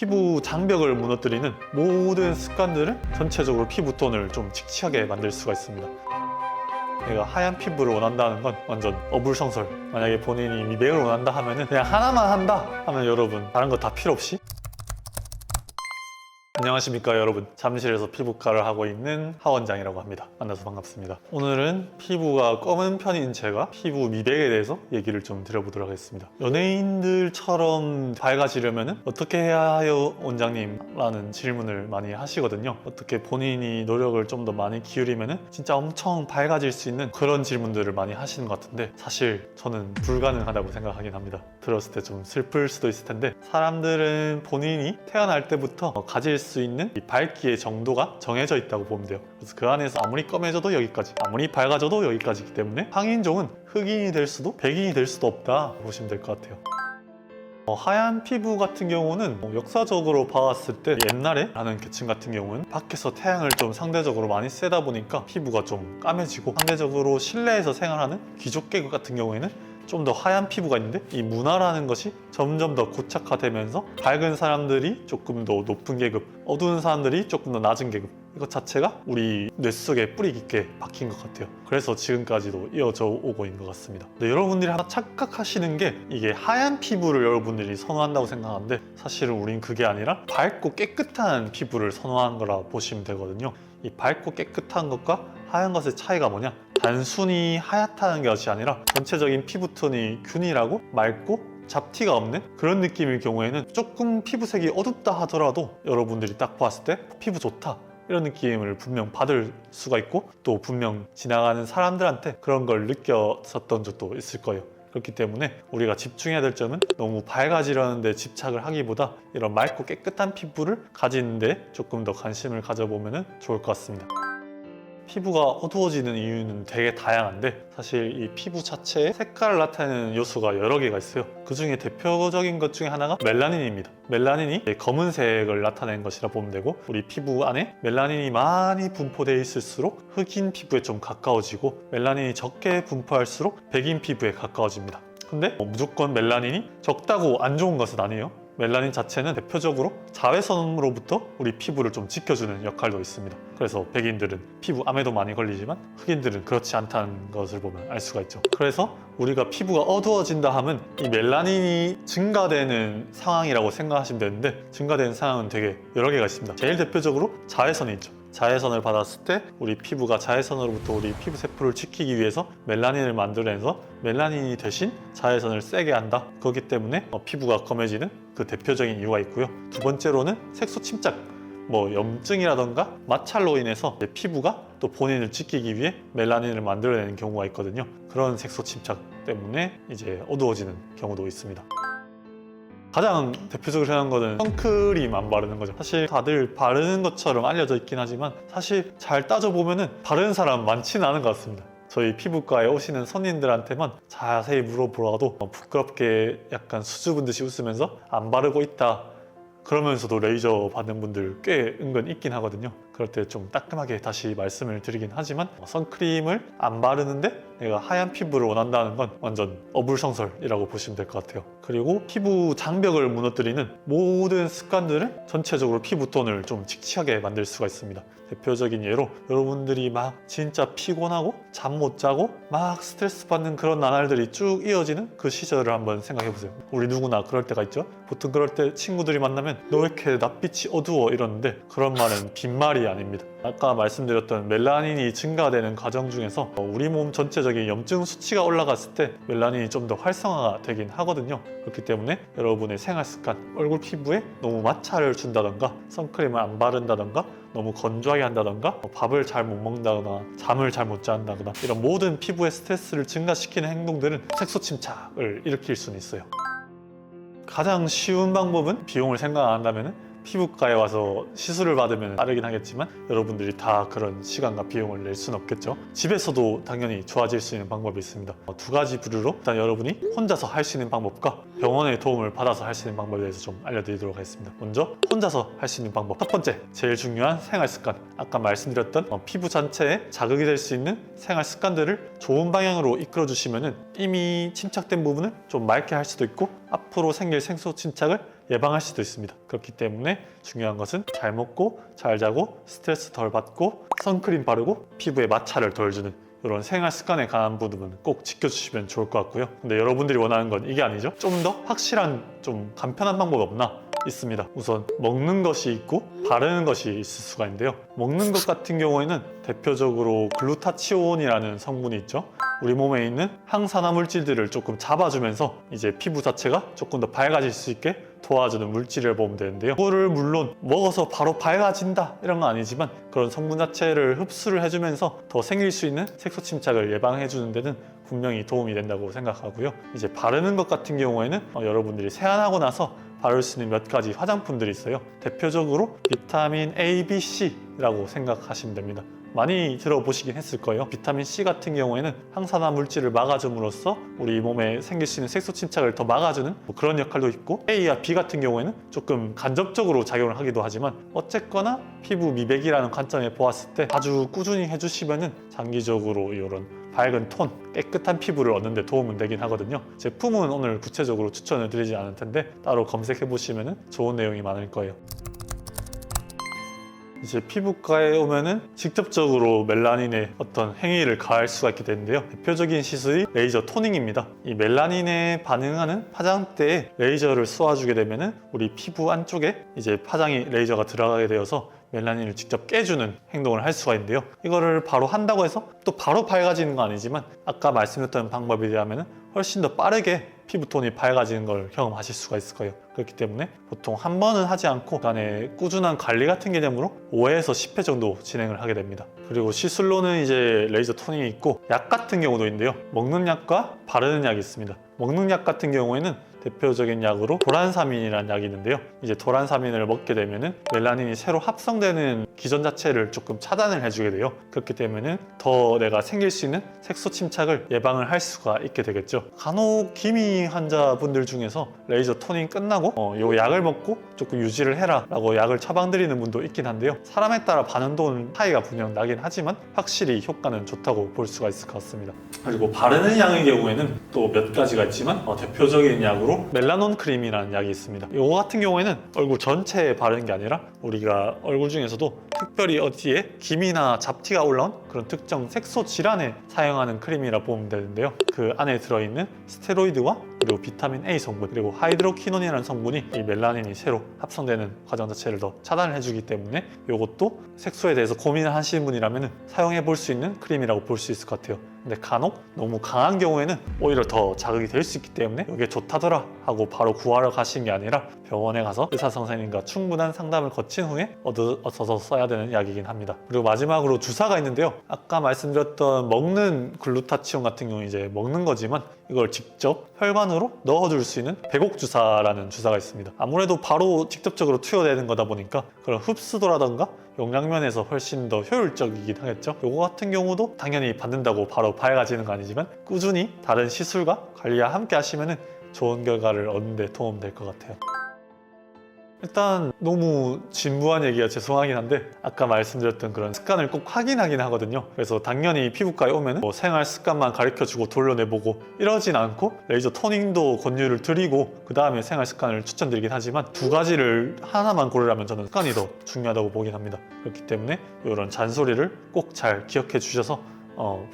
피부 장벽을 무너뜨리는 모든 습관들은 전체적으로 피부톤을 좀 칙칙하게 만들 수가 있습니다. 내가 하얀 피부를 원한다는 건 완전 어불성설. 만약에 본인이 미백을 원한다 하면은 그냥 하나만 한다 하면 여러분 다른 거 다 필요 없이. 안녕하십니까 여러분, 잠실에서 피부과를 하고 있는 하원장이라고 합니다. 만나서 반갑습니다. 오늘은 피부가 검은 편인 제가 피부 미백에 대해서 얘기를 좀 드려보도록 하겠습니다. 연예인들처럼 밝아지려면 어떻게 해야 해요 원장님? 라는 질문을 많이 하시거든요. 어떻게 본인이 노력을 좀 더 많이 기울이면 진짜 엄청 밝아질 수 있는 그런 질문들을 많이 하시는 것 같은데, 사실 저는 불가능하다고 생각하긴 합니다. 들었을 때 좀 슬플 수도 있을 텐데, 사람들은 본인이 태어날 때부터 가질 수 있는 이 밝기의 정도가 정해져 있다고 보면 돼요. 그래서 그 안에서 아무리 검해져도 여기까지, 아무리 밝아져도 여기까지이기 때문에 황인종은 흑인이 될 수도 백인이 될 수도 없다 보시면 될 것 같아요. 하얀 피부 같은 경우는 역사적으로 봤을 때 옛날에 하는 계층 같은 경우는 밖에서 태양을 좀 상대적으로 많이 쐬다 보니까 피부가 좀 까매지고, 상대적으로 실내에서 생활하는 귀족 계급 같은 경우에는 좀 더 하얀 피부가 있는데, 이 문화라는 것이 점점 더 고착화되면서 밝은 사람들이 조금 더 높은 계급, 어두운 사람들이 조금 더 낮은 계급, 이것 자체가 우리 뇌 속에 뿌리 깊게 박힌 것 같아요. 그래서 지금까지도 이어져 오고 있는 것 같습니다. 근데 여러분들이 하나 착각하시는 게, 이게 하얀 피부를 여러분들이 선호한다고 생각하는데 사실은 우린 그게 아니라 밝고 깨끗한 피부를 선호하는 거라 보시면 되거든요. 이 밝고 깨끗한 것과 하얀 것의 차이가 뭐냐? 단순히 하얗다는 것이 아니라 전체적인 피부톤이 균일하고 맑고 잡티가 없는 그런 느낌일 경우에는, 조금 피부색이 어둡다 하더라도 여러분들이 딱 봤을 때 피부 좋다 이런 느낌을 분명 받을 수가 있고, 또 분명 지나가는 사람들한테 그런 걸 느꼈었던 적도 있을 거예요. 그렇기 때문에 우리가 집중해야 될 점은 너무 밝아지려는 데 집착을 하기보다 이런 맑고 깨끗한 피부를 가지는 데 조금 더 관심을 가져보면 좋을 것 같습니다. 피부가 어두워지는 이유는 되게 다양한데, 사실 이 피부 자체의 색깔을 나타내는 요소가 여러 개가 있어요. 그 중에 대표적인 것 중에 하나가 멜라닌입니다. 멜라닌이 검은색을 나타내는 것이라 보면 되고, 우리 피부 안에 멜라닌이 많이 분포되어 있을수록 흑인 피부에 좀 가까워지고, 멜라닌이 적게 분포할수록 백인 피부에 가까워집니다. 근데 무조건 멜라닌이 적다고 안 좋은 것은 아니에요. 멜라닌 자체는 대표적으로 자외선으로부터 우리 피부를 좀 지켜주는 역할도 있습니다. 그래서 백인들은 피부암에도 많이 걸리지만 흑인들은 그렇지 않다는 것을 보면 알 수가 있죠. 그래서 우리가 피부가 어두워진다 하면 이 멜라닌이 증가되는 상황이라고 생각하시면 되는데, 증가되는 상황은 되게 여러 개가 있습니다. 제일 대표적으로 자외선이 있죠. 자외선을 받았을 때 우리 피부가 자외선으로부터 우리 피부 세포를 지키기 위해서 멜라닌을 만들어내서 멜라닌이 대신 자외선을 세게 한다. 그렇기 때문에 피부가 검해지는 그 대표적인 이유가 있고요. 두 번째로는 색소 침착, 염증이라던가 마찰로 인해서 피부가 또 본인을 지키기 위해 멜라닌을 만들어내는 경우가 있거든요. 그런 색소 침착 때문에 이제 어두워지는 경우도 있습니다. 가장 대표적으로 생각하는 거는 선크림 안 바르는 거죠. 사실 다들 바르는 것처럼 알려져 있긴 하지만, 사실 잘 따져보면은 바르는 사람 많지는 않은 것 같습니다. 저희 피부과에 오시는 손님들한테만 자세히 물어보라도 부끄럽게 약간 수줍은 듯이 웃으면서 안 바르고 있다 그러면서도 레이저 받는 분들 꽤 은근 있긴 하거든요. 그럴 때 좀 따끔하게 다시 말씀을 드리긴 하지만, 선크림을 안 바르는데 내가 하얀 피부를 원한다는 건 완전 어불성설이라고 보시면 될 것 같아요. 그리고 피부 장벽을 무너뜨리는 모든 습관들은 전체적으로 피부톤을 좀 칙칙하게 만들 수가 있습니다. 대표적인 예로, 여러분들이 막 진짜 피곤하고 잠 못 자고 막 스트레스 받는 그런 나날들이 쭉 이어지는 그 시절을 한번 생각해 보세요. 우리 누구나 그럴 때가 있죠. 보통 그럴 때 친구들이 만나면 너 왜 이렇게 낯빛이 어두워 이러는데, 그런 말은 빈말이 아닙니다. 아까 말씀드렸던 멜라닌이 증가되는 과정 중에서 우리 몸 전체적인 염증 수치가 올라갔을 때 멜라닌이 좀 더 활성화가 되긴 하거든요. 그렇기 때문에 여러분의 생활 습관, 얼굴 피부에 너무 마찰을 준다던가, 선크림을 안 바른다던가, 너무 건조하게 한다던가, 밥을 잘 못 먹는다거나 잠을 잘 못 잔다거나, 이런 모든 피부의 스트레스를 증가시키는 행동들은 색소 침착을 일으킬 수는 있어요. 가장 쉬운 방법은, 비용을 생각 안 한다면 피부과에 와서 시술을 받으면 빠르긴 하겠지만 여러분들이 다 그런 시간과 비용을 낼 수는 없겠죠. 집에서도 당연히 좋아질 수 있는 방법이 있습니다. 두 가지 부류로, 일단 여러분이 혼자서 할 수 있는 방법과 병원의 도움을 받아서 할 수 있는 방법에 대해서 좀 알려드리도록 하겠습니다. 먼저 혼자서 할 수 있는 방법. 첫 번째, 제일 중요한 생활 습관. 아까 말씀드렸던 피부 전체에 자극이 될 수 있는 생활 습관들을 좋은 방향으로 이끌어 주시면 이미 침착된 부분을 좀 맑게 할 수도 있고, 앞으로 생길 색소 침착을 예방할 수도 있습니다. 그렇기 때문에 중요한 것은 잘 먹고 잘 자고 스트레스 덜 받고 선크림 바르고 피부에 마찰을 덜 주는 이런 생활 습관에 관한 부분은 꼭 지켜주시면 좋을 것 같고요. 근데 여러분들이 원하는 건 이게 아니죠. 좀 더 확실한 좀 간편한 방법이 없나? 있습니다. 우선 먹는 것이 있고 바르는 것이 있을 수가 있는데요. 먹는 것 같은 경우에는 대표적으로 글루타치온이라는 성분이 있죠. 우리 몸에 있는 항산화 물질들을 조금 잡아주면서 이제 피부 자체가 조금 더 밝아질 수 있게 도와주는 물질을 보면 되는데요. 이거를 물론 먹어서 바로 밝아진다 이런 건 아니지만 그런 성분 자체를 흡수를 해주면서 더 생길 수 있는 색소 침착을 예방해 주는 데는 분명히 도움이 된다고 생각하고요. 이제 바르는 것 같은 경우에는 여러분들이 세안하고 나서 바를 수 있는 몇 가지 화장품들이 있어요. 대표적으로 비타민 A, B, C라고 생각하시면 됩니다. 많이 들어보시긴 했을 거예요. 비타민 C 같은 경우에는 항산화 물질을 막아줌으로써 우리 몸에 생길 수 있는 색소 침착을 더 막아주는 그런 역할도 있고, A와 B 같은 경우에는 조금 간접적으로 작용을 하기도 하지만 어쨌거나 피부 미백이라는 관점에 보았을 때 아주 꾸준히 해주시면은 장기적으로 이런 밝은 톤, 깨끗한 피부를 얻는 데 도움은 되긴 하거든요. 제품은 오늘 구체적으로 추천을 드리지 않을 텐데 따로 검색해 보시면 좋은 내용이 많을 거예요. 이제 피부과에 오면은 직접적으로 멜라닌에 어떤 행위를 가할 수가 있게 되는데요. 대표적인 시술이 레이저 토닝입니다. 이 멜라닌에 반응하는 파장대에 레이저를 쏘아주게 되면은 우리 피부 안쪽에 이제 파장이 레이저가 들어가게 되어서 멜라닌을 직접 깨주는 행동을 할 수가 있는데요. 이거를 바로 한다고 해서 또 바로 밝아지는 건 아니지만 아까 말씀드렸던 방법에 비하면 훨씬 더 빠르게 피부톤이 밝아지는 걸 경험하실 수가 있을 거예요. 그렇기 때문에 보통 한 번은 하지 않고 간에 꾸준한 관리 같은 개념으로 5회에서 10회 정도 진행을 하게 됩니다. 그리고 시술로는 이제 레이저 토닝이 있고 약 같은 경우도 있는데요. 먹는 약과 바르는 약이 있습니다. 먹는 약 같은 경우에는 대표적인 약으로 도란사민이라는 약이 있는데요. 이제 도란사민을 먹게 되면은 멜라닌이 새로 합성되는 기전 자체를 조금 차단을 해주게 돼요. 그렇기 때문에 더 내가 생길 수 있는 색소 침착을 예방을 할 수가 있게 되겠죠. 간혹 기미 환자분들 중에서 레이저 토닝 끝나고 요 약을 먹고 조금 유지를 해라 라고 약을 처방드리는 분도 있긴 한데요. 사람에 따라 반응도는 차이가 분명 나긴 하지만 확실히 효과는 좋다고 볼 수가 있을 것 같습니다. 그리고 바르는 약의 경우에는 또 몇 가지가 있지만 대표적인 약으로 멜라논 크림이라는 약이 있습니다. 이거 같은 경우에는 얼굴 전체에 바르는 게 아니라 우리가 얼굴 중에서도 특별히 어디에 기미나 잡티가 올라온 그런 특정 색소 질환에 사용하는 크림이라 보면 되는데요. 그 안에 들어있는 스테로이드와 그리고 비타민 A 성분 그리고 하이드로퀴논이라는 성분이 이 멜라닌이 새로 합성되는 과정 자체를 더 차단을 해주기 때문에 이것도 색소에 대해서 고민을 하시는 분이라면 사용해 볼 수 있는 크림이라고 볼 수 있을 것 같아요. 근데 간혹 너무 강한 경우에는 오히려 더 자극이 될 수 있기 때문에 이게 좋다더라 하고 바로 구하러 가시는 게 아니라 병원에 가서 의사 선생님과 충분한 상담을 거친 후에 얻어서 써야 되는 약이긴 합니다. 그리고 마지막으로 주사가 있는데요. 아까 말씀드렸던 먹는 글루타치온 같은 경우는 이제 먹는 거지만 이걸 직접 혈관으로 넣어줄 수 있는 배곡 주사라는 주사가 있습니다. 아무래도 바로 직접적으로 투여되는 거다 보니까 그런 흡수도라던가 용량면에서 훨씬 더 효율적이긴 하겠죠. 요거 같은 경우도 당연히 받는다고 바로 밝아지는 거 아니지만 꾸준히 다른 시술과 관리와 함께 하시면 좋은 결과를 얻는 데 도움 될 것 같아요. 일단 너무 진부한 얘기가 죄송하긴 한데 아까 말씀드렸던 그런 습관을 꼭 확인하긴 하거든요. 그래서 당연히 피부과에 오면 생활 습관만 가르쳐주고 돌려내보고 이러진 않고 레이저 토닝도 권유를 드리고 그 다음에 생활 습관을 추천드리긴 하지만 두 가지를 하나만 고르라면 저는 습관이 더 중요하다고 보긴 합니다. 그렇기 때문에 이런 잔소리를 꼭 잘 기억해 주셔서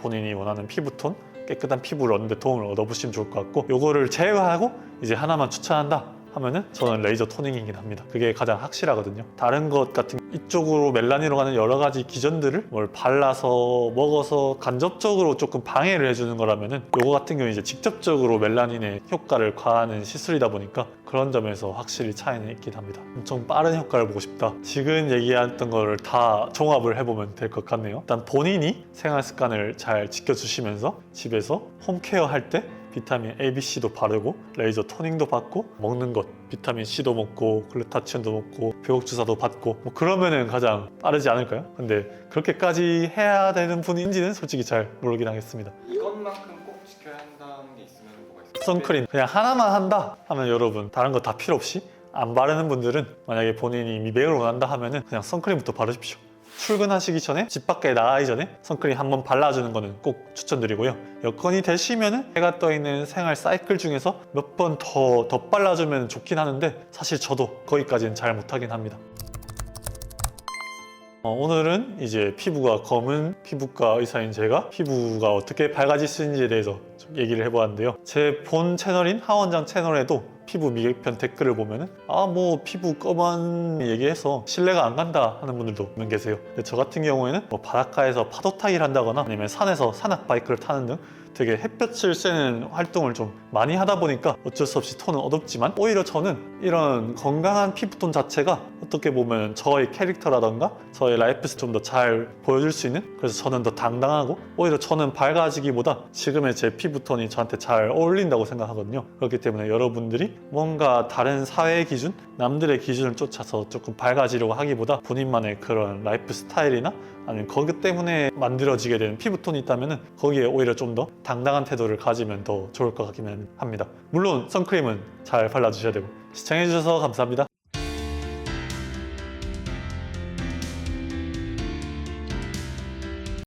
본인이 원하는 피부톤 깨끗한 피부를 얻는 데 도움을 얻어보시면 좋을 것 같고 요거를 제외하고 이제 하나만 추천한다 하면은 저는 레이저 토닝이긴 합니다. 그게 가장 확실하거든요. 다른 것 같은 이쪽으로 멜라닌으로 가는 여러 가지 기전들을 뭘 발라서 먹어서 간접적으로 조금 방해를 해주는 거라면은 요거 같은 경우는 이제 직접적으로 멜라닌의 효과를 과하는 시술이다 보니까 그런 점에서 확실히 차이는 있긴 합니다. 엄청 빠른 효과를 보고 싶다. 지금 얘기했던 거를 다 종합을 해보면 될 것 같네요. 일단 본인이 생활 습관을 잘 지켜주시면서 집에서 홈케어 할 때 비타민 A, B, C도 바르고 레이저 토닝도 받고 먹는 것 비타민 C도 먹고 글루타치온도 먹고 배곡 주사도 받고 뭐 그러면은 가장 빠르지 않을까요? 근데 그렇게까지 해야 되는 분인지는 솔직히 잘 모르긴 하겠습니다. 이것만큼 꼭 지켜야 한다는 게 있으면 뭐가 있을까요? 선크림 그냥 하나만 한다 하면 여러분 다른 거 다 필요 없이 안 바르는 분들은 만약에 본인이 미백을 원한다 하면은 그냥 선크림부터 바르십시오. 출근하시기 전에 집 밖에 나가기 전에 선크림 한번 발라주는 거는 꼭 추천드리고요. 여건이 되시면은 해가 떠 있는 생활 사이클 중에서 몇 번 더 덧발라주면 좋긴 하는데 사실 저도 거기까지는 잘 못하긴 합니다. 오늘은 이제 피부가 검은 피부과 의사인 제가 피부가 어떻게 밝아질 수 있는지에 대해서 좀 얘기를 해보았는데요. 제 본 채널인 하원장 채널에도 피부 미개편 댓글을 보면은 뭐 피부 검은 얘기해서 신뢰가 안 간다 하는 분들도 몇 계세요. 근데 저 같은 경우에는 뭐 바닷가에서 파도 타기를 한다거나 아니면 산에서 산악 바이크를 타는 등 되게 햇볕을 쐬는 활동을 좀 많이 하다 보니까 어쩔 수 없이 톤은 어둡지만 오히려 저는 이런 건강한 피부톤 자체가 어떻게 보면 저의 캐릭터라던가 저의 라이프스 좀 더 잘 보여줄 수 있는, 그래서 저는 더 당당하고 오히려 저는 밝아지기보다 지금의 제 피부톤이 저한테 잘 어울린다고 생각하거든요. 그렇기 때문에 여러분들이 뭔가 다른 사회의 기준, 남들의 기준을 쫓아서 조금 밝아지려고 하기보다 본인만의 그런 라이프 스타일이나 아니면 거기 때문에 만들어지게 되는 피부톤이 있다면 거기에 오히려 좀 더 당당한 태도를 가지면 더 좋을 것 같기는 합니다. 물론 선크림은 잘 발라주셔야 되고. 시청해주셔서 감사합니다.